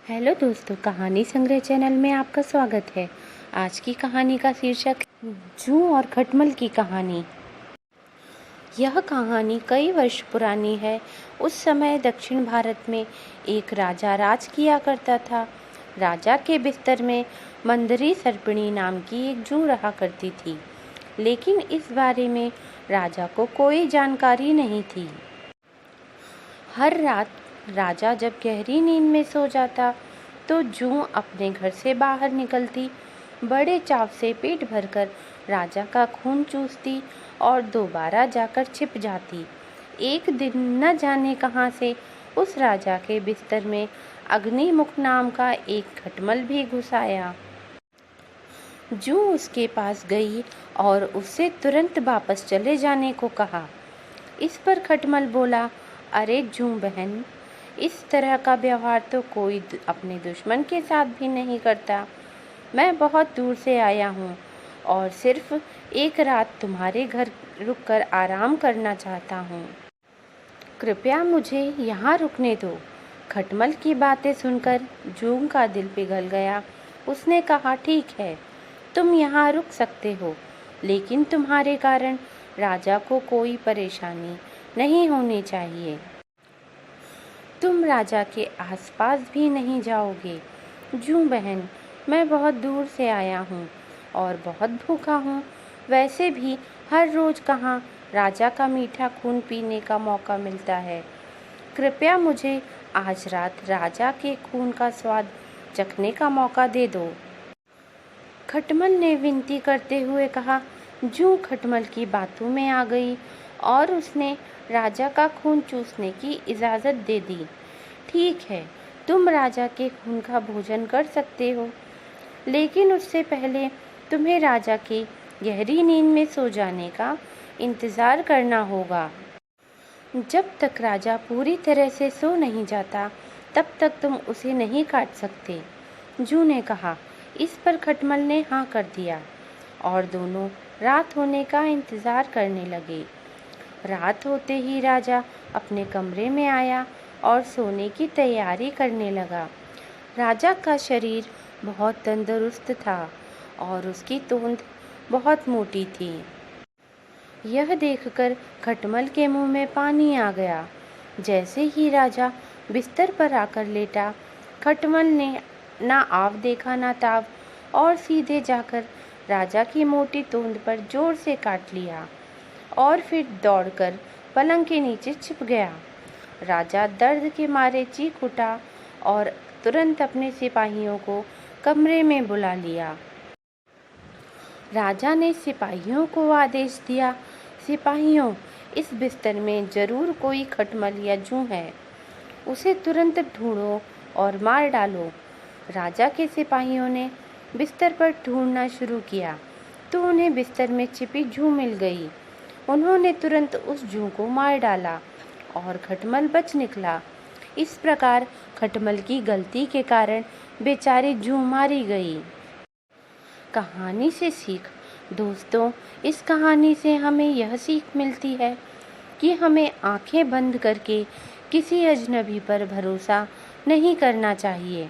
Hello दोस्तों, कहानी संग्रह चैनल में आपका स्वागत है। आज की कहानी का शीर्षक जूं और खटमल की कहानी। यह कहानी कई वर्ष पुरानी है। उस समय दक्षिण भारत में एक राजा राज किया करता था। राजा के बिस्तर में मंदरी सर्पिणी नाम की एक जूं रहा करती थी, लेकिन इस बारे में राजा को कोई जानकारी नहीं थी। हर रात राजा जब गहरी नींद में सो जाता तो जूं अपने घर से बाहर निकलती, बड़े चाव से पेट भरकर राजा का खून चूसती और दोबारा जाकर छिप जाती। एक दिन न जाने कहां से उस राजा के बिस्तर में अग्निमुख नाम का एक खटमल भी घुस आया। जूं उसके पास गई और उससे तुरंत वापस चले जाने को कहा। इस पर खटमल बोला, अरे जूं बहन, इस तरह का व्यवहार तो कोई अपने दुश्मन के साथ भी नहीं करता। मैं बहुत दूर से आया हूँ और सिर्फ एक रात तुम्हारे घर रुककर आराम करना चाहता हूँ। कृपया मुझे यहाँ रुकने दो। खटमल की बातें सुनकर जूं का दिल पिघल गया। उसने कहा, ठीक है, तुम यहाँ रुक सकते हो, लेकिन तुम्हारे कारण राजा को कोई परेशानी नहीं होनी चाहिए। तुम राजा के आसपास भी नहीं जाओगे। जूं बहन, मैं बहुत दूर से आया हूँ और बहुत भूखा हूँ। वैसे भी हर रोज कहाँ राजा का मीठा खून पीने का मौका मिलता है। कृपया मुझे आज रात राजा के खून का स्वाद चखने का मौका दे दो। खटमल ने विनती करते हुए कहा। जूं खटमल की बातों में आ गई और उसने राजा का खून चूसने की इजाज़त दे दी। ठीक है, तुम राजा के खून का भोजन कर सकते हो, लेकिन उससे पहले तुम्हें राजा के गहरी नींद में सो जाने का इंतज़ार करना होगा। जब तक राजा पूरी तरह से सो नहीं जाता, तब तक तुम उसे नहीं काट सकते। जूं ने कहा। इस पर खटमल ने हाँ कर दिया और दोनों रात होने का इंतज़ार करने लगे। रात होते ही राजा अपने कमरे में आया और सोने की तैयारी करने लगा। राजा का शरीर बहुत तंदुरुस्त था और उसकी तोंद बहुत मोटी थी। यह देखकर खटमल के मुंह में पानी आ गया। जैसे ही राजा बिस्तर पर आकर लेटा, खटमल ने ना आव देखा ना ताव और सीधे जाकर राजा की मोटी तोंद पर जोर से काट लिया और फिर दौड़कर पलंग के नीचे छिप गया। राजा दर्द के मारे चीख उठा और तुरंत अपने सिपाहियों को कमरे में बुला लिया। राजा ने सिपाहियों को आदेश दिया, सिपाहियों, इस बिस्तर में जरूर कोई खटमल या जूं है। उसे तुरंत ढूंढो और मार डालो। राजा के सिपाहियों ने बिस्तर पर ढूंढना शुरू किया तो उन्हें बिस्तर में छिपी जूं मिल गई। उन्होंने तुरंत उस जूं को मार डाला और खटमल बच निकला। इस प्रकार खटमल की गलती के कारण बेचारी जूं मारी गई। कहानी से सीख। दोस्तों, इस कहानी से हमें यह सीख मिलती है कि हमें आंखें बंद करके किसी अजनबी पर भरोसा नहीं करना चाहिए।